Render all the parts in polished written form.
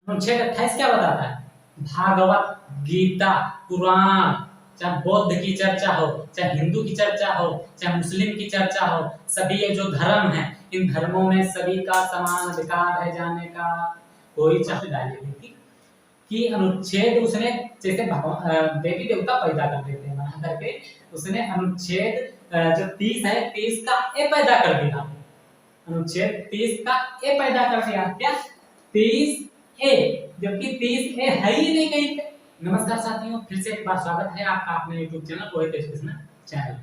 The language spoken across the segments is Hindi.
अनुच्छेद 28 क्या बताता है? भागवत, गीता, पुराण, चाहे बौद्ध की चर्चा हो, चाहे हिंदू की चर्चा हो, चाहे मुस्लिम की चर्चा हो, सभी ये जो धर्म है, इन धर्मों में सभी का समान अधिकार है जाने का। कोई चाहे डालिए, ठीक, कि अनुच्छेद उसने जैसे देवी देवता पैदा कर देते हैं बना करके, उसने अनुच्छेद जो 30 है 30 का ए पैदा कर दिया। अनुच्छेद 30 का ए पैदा कर दिया। क्या? 30 ए, जबकि 30 ए है ही नहीं कहीं पे। नमस्कार साथियों, फिर से एक बार स्वागत है आपका अपने YouTube channel Rohit educational channel.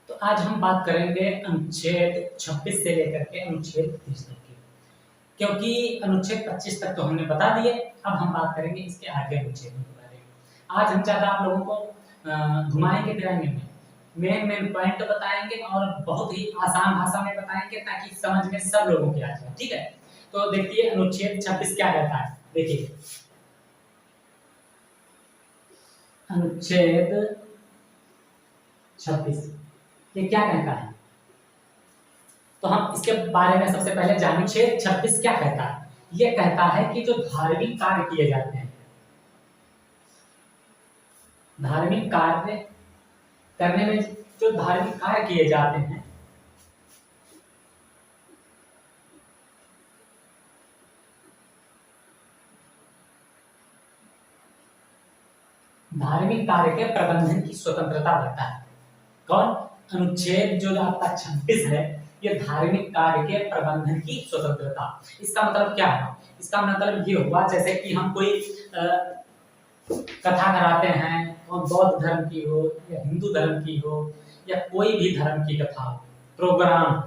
तो आज हम बात करेंगे अनुच्छेद 26 से लेकर के अनुच्छेद 30 तक की, क्योंकि अनुच्छेद 25 तक तो हमने बता दिए। अब हम बात करेंगे इसके आगे अनुच्छेदों के बारे में। आज हम ज्यादा आप लोगों को घुमाएंगे फिराएंगे नहीं, मेन पॉइंट बताएंगे और बहुत ही आसान भाषा में बताएंगे ताकि समझ में सब लोगों की आ जाए, ठीक है। तो देखिए अनुच्छेद 26 क्या कहता है। देखिए अनुच्छेद 26 ये क्या कहता है, तो हम इसके बारे में सबसे पहले जानें। अनुच्छेद 26 क्या कहता है? ये कहता है कि जो धार्मिक कार्य किए जाते हैं, धार्मिक कार्य करने में जो धार्मिक कार्य किए जाते हैं, धार्मिक कार्य के प्रबंधन की स्वतंत्रता देता है। कौन? अनुच्छेद जो आपका 26 है, ये धार्मिक कार्य के प्रबंधन की स्वतंत्रता। इसका मतलब क्या है? इसका मतलब ये हुआ जैसे कि हम कोई कथा कराते हैं, और बौद्ध धर्म की हो या हिंदू धर्म की हो या कोई भी धर्म की कथा हो, प्रोग्राम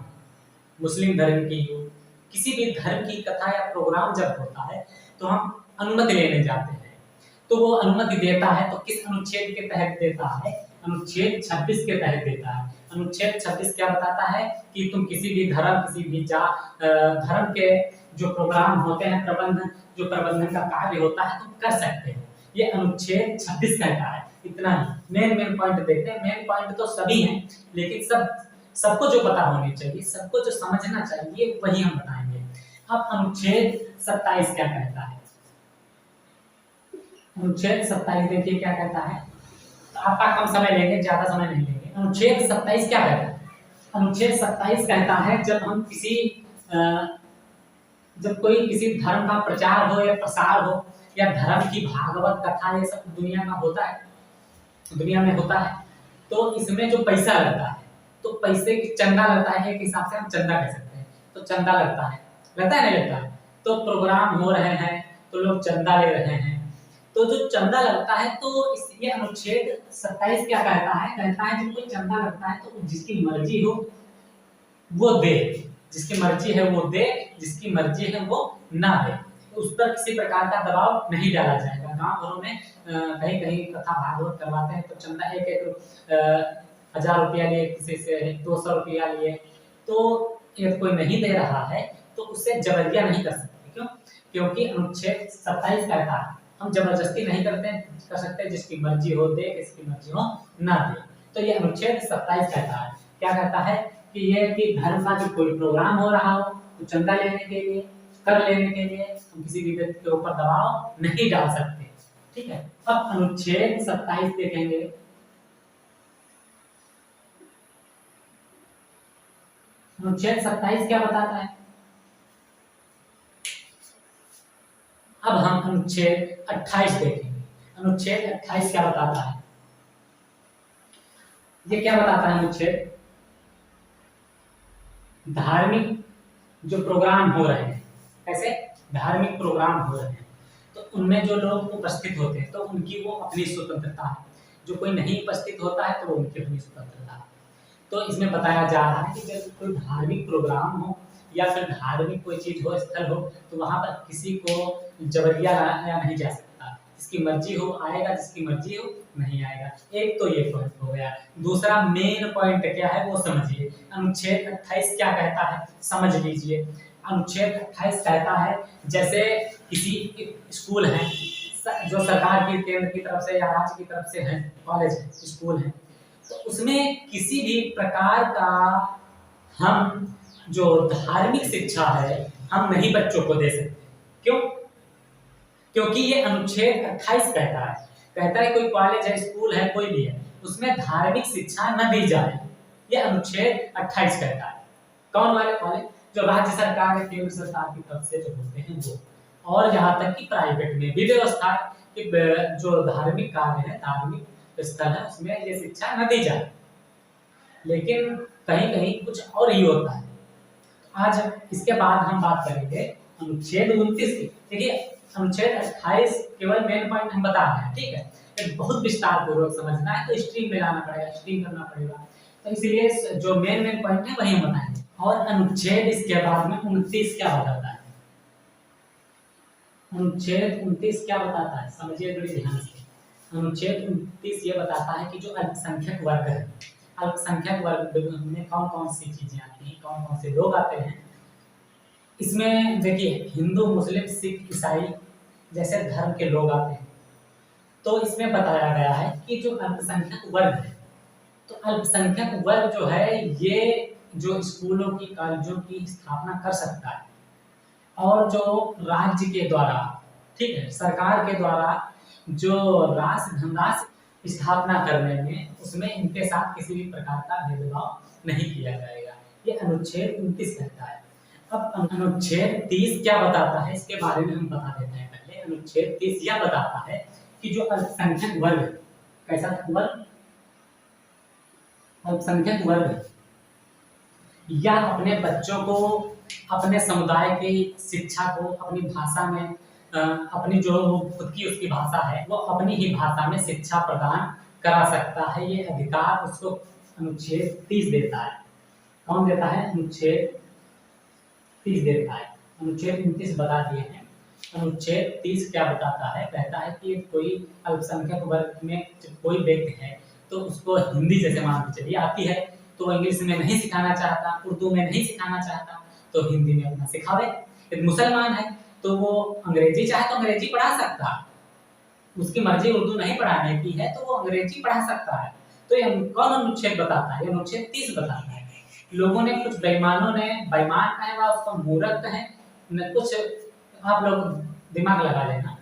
मुस्लिम धर्म की हो, किसी भी धर्म की कथा या प्रोग्राम जब होता है तो हम अनुमति लेने जाते हैं। तो वो अनुमति देता है तो किस अनुच्छेद के तहत देता है? अनुच्छेद 26 के तहत देता है। अनुच्छेद 26 क्या बताता है कि तुम किसी भी धर्म, किसी भी धर्म के जो प्रोग्राम होते हैं, जो प्रबंधन का कार्य होता है, तुम कर सकते हो। ये अनुच्छेद 26 कहता है। इतना ही मेन पॉइंट देखते हैं। मेन पॉइंट तो सभी हैं, लेकिन सबको जो पता होनी चाहिए, सबको जो समझना चाहिए, वही हम बताएंगे। अब अनुच्छेद 27 क्या कहता है? अनुच्छेद 27 देखिए क्या कहता है। तो आपका कम समय लेंगे, ज्यादा समय नहीं लेंगे। अनुच्छेद 27 क्या कहता है? अनुच्छेद 27 कहता है जब कोई किसी धर्म का प्रचार हो या प्रसार हो, या धर्म की भागवत कथा, ये सब दुनिया में होता है, तो इसमें जो पैसा लगता है, तो पैसे की चंदा लगता है, एक हिसाब से हम चंदा कह सकते हैं। तो चंदा लगता है नहीं लगता है? तो प्रोग्राम हो रहे हैं तो लोग चंदा ले रहे हैं, तो जो चंदा लगता है, तो ये अनुच्छेद 27 क्या कहता है? कहता है जब कोई चंदा लगता है तो जिसकी मर्जी हो वो दे, जिसकी मर्जी है वो दे, जिसकी मर्जी है वो ना दे। तो उस पर किसी प्रकार का दबाव नहीं डाला जाएगा। गांव घरों में कहीं कहीं कथा भागवत करवाते हैं तो चंदा एक 1000 रुपया लिए, किसी से 200 रुपया लिए, तो यदि कोई नहीं दे रहा है तो उससे जबरिया नहीं कर सकते। क्यों? क्योंकि अनुच्छेद 27 कहता है हम जबरदस्ती नहीं कर सकते, जिसकी मर्जी हो दे, किसकी मर्जी हो ना दे। तो ये अनुच्छेद 27 कहता है। क्या कहता है कि ये कि धर्म का जो कोई प्रोग्राम हो रहा हो तो चंदा लेने के लिए, कर लेने के लिए हम किसी भी व्यक्ति के ऊपर दबाव नहीं डाल सकते, ठीक है। अब अनुच्छेद 27 देखेंगे। अनुच्छेद 27 क्या बताता है? अब हम अनुच्छेद 28 देखेंगे। अनुच्छेद 28 क्या बताता है? ये क्या बताता है अनुच्छेद? धार्मिक जो प्रोग्राम हो रहे हैं, ऐसे धार्मिक प्रोग्राम हो रहे हैं, तो उनमें जो लोग उपस्थित होते हैं तो उनकी वो अपनी स्वतंत्रता है। जो कोई नहीं उपस्थित होता है तो वो उनकी अपनी स्वतंत्रता है। तो इसमें बताया जा रहा है कि जब कोई धार्मिक प्रोग्राम हो या फिर धार्मिक कोई चीज हो, स्थल हो, तो वहां पर किसी को जबरिया लाया नहीं जा सकता। जिसकी मर्जी हो आएगा, जिसकी मर्जी हो नहीं आएगा। एक तो ये पॉइंट हो गया। दूसरा मेन पॉइंट क्या है वो समझिए। अनुच्छेद 28 क्या कहता है समझ लीजिए। अनुच्छेद 28 कहता है जैसे किसी स्कूल है जो सरकार की, केंद्र की तरफ से या राज्य की तरफ से है, कॉलेज है, स्कूल है, तो उसमें किसी भी प्रकार का हम जो धार्मिक शिक्षा है हम नहीं बच्चों को दे सकते। क्यों? क्योंकि ये अनुच्छेद 28 कहता है कोई कॉलेज है, स्कूल है, कोई भी है, उसमें धार्मिक शिक्षा न दी जाए। ये अनुच्छेद 28 कहता है। कौन वाले कॉलेज? जो राज्य सरकार या केंद्र सरकार की तरफ से जो होते हैं वो, और यहाँ तक कि प्राइवेट में भी व्यवस्था है कि जो धार्मिक कार्य है, धार्मिक स्थल है, उसमें ये शिक्षा न दी जाए। लेकिन कहीं कहीं कुछ और ही होता है। आज इसके बाद हम बात करेंगे अनुच्छेद 29 की। देखिए अनुच्छेद 28 केवल मेन पॉइंट हम बता रहे हैं, ठीक है। एक बहुत विस्तार पूर्वक समझना है तो स्ट्रीम में लाना पड़ेगा, स्ट्रीम करना पड़ेगा, तो इसलिए जो मेन पॉइंट है वही हम बताएंगे। और अनुच्छेद इसके बाद में 29 क्या बताता है? अनुच्छेद 29 क्या बताता है, समझिए बड़ी ध्यान से। अनुच्छेद 29 ये बताता है कि जो अल्पसंख्यक वर्ग है, अल्पसंख्यक वर्ग में कौन कौन सी चीजें आती हैं, कौन कौन से लोग आते हैं। इसमें देखिए हिंदू, मुस्लिम, सिख, ईसाई जैसे धर्म के लोग आते हैं। तो इसमें बताया गया है कि जो अल्पसंख्यक वर्ग है, तो अल्पसंख्यक वर्ग जो है ये जो स्कूलों की, कॉलेजों की स्थापना कर सकता है, और जो राज्य के द्वारा, ठीक है, सरकार के द्वारा जो धनराशि स्थापना करने में, उसमें इनके साथ किसी भी प्रकार का भेदभाव नहीं किया जाएगा। ये अनुच्छेद 29 कहता है। अब अनुच्छेद 30 क्या बताता है, इसके बारे में हम बता देते हैं। पहले अनुच्छेद 30 यह बताता है कि जो अल्पसंख्यक वर्ग, कैसा वर्ग? अल्पसंख्यक वर्ग या अपने बच्चों को, अपने समुदाय की शिक्षा को अपनी भाषा में, अपनी जो खुद की उसकी भाषा है, वो अपनी ही भाषा में शिक्षा प्रदान करा सकता है। ये अधिकार उसको अनुच्छेद 30 देता है। कौन देता है? अनुच्छेद 30 देता है। अनुच्छेद 29 बता दिए हैं। अनुच्छेद 30 क्या बताता है? कहता है कि कोई अल्पसंख्यक वर्ग में कोई व्यक्ति है तो उसको हिंदी जैसे मान के चलिए आती है, तो वो इंग्लिश में नहीं सिखाना चाहता, उर्दू में नहीं सिखाना चाहता, तो हिंदी में अपना सिखावे। एक मुसलमान है तो वो अंग्रेजी चाहे तो अंग्रेजी पढ़ा सकता है, उसकी मर्जी उर्दू नहीं पढ़ाने की है तो वो अंग्रेजी पढ़ा सकता है। तो ये कौन अनुच्छेद बताता है? ये अनुच्छेद 30 बताता है। लोगों ने, कुछ बेईमानों ने, बेईमान कहे वा उसको मूर्ख कहे, कुछ आप लोग दिमाग लगा लेना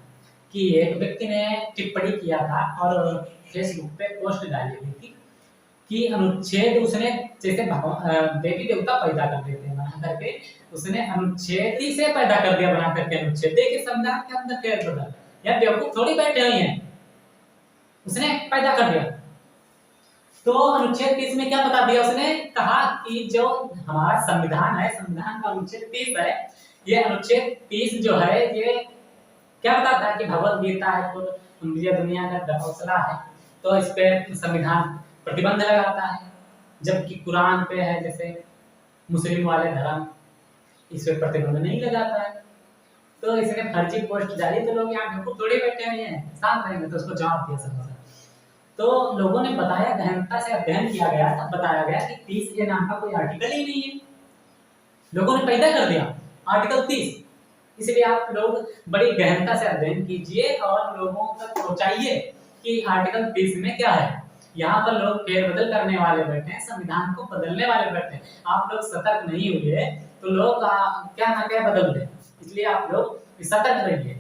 कि एक व्यक्ति ने टिप्पणी किया था और फेसबुक पे पोस्ट डाली हुई थी कि अनुच्छेद, उसने जैसे देवी देवता पैदा कर देते हैं बना करके, उसने अनुच्छेद ही से पैदा कर दिया बना करके अनुच्छेद। देखिए संविधान के अंदर क्या बदल, या बेवकूफ थोड़ी बैठे हुए हैं, उसने पैदा कर दिया। तो अनुच्छेद 30 में क्या बता दिया? उसने कहा कि जो हमारा संविधान है, संविधान का अनुच्छेद 30 है, ये अनुच्छेद 30 जो है ये क्या बताता है कि भगवत गीता है तो ये दुनिया का हौसला है, तो इस पे संविधान प्रतिबंध लगाता है। जबकि कुरान पे है, जैसे मुस्लिम वाले धर्म, इस पे प्रतिबंध नहीं लगाता है। तो इसने फर्जी पोस्ट डाली तो लोग यहाँ बिल्कुल थोड़ी बैठे हुए हैं, शांत रहेंगे, तो उसको जवाब दिया सबसे। तो लोगों ने बताया, गहनता से अध्ययन किया गया, तब बताया गया कि 30 ए नाम का कोई आर्टिकल ही नहीं है, लोगों ने पैदा कर दिया आर्टिकल 30। इसलिए आप लोग बड़ी गहनता से अध्ययन कीजिए और लोगों तक पहुंचाइए कि आर्टिकल 30 में क्या है। यहाँ पर लोग फेरबदल करने वाले बैठे हैं, संविधान को बदलने वाले बैठे हैं। आप लोग सतर्क नहीं हुए तो लोग क्या ना क्या बदल दें, इसलिए आप लोग सतर्क रहिए।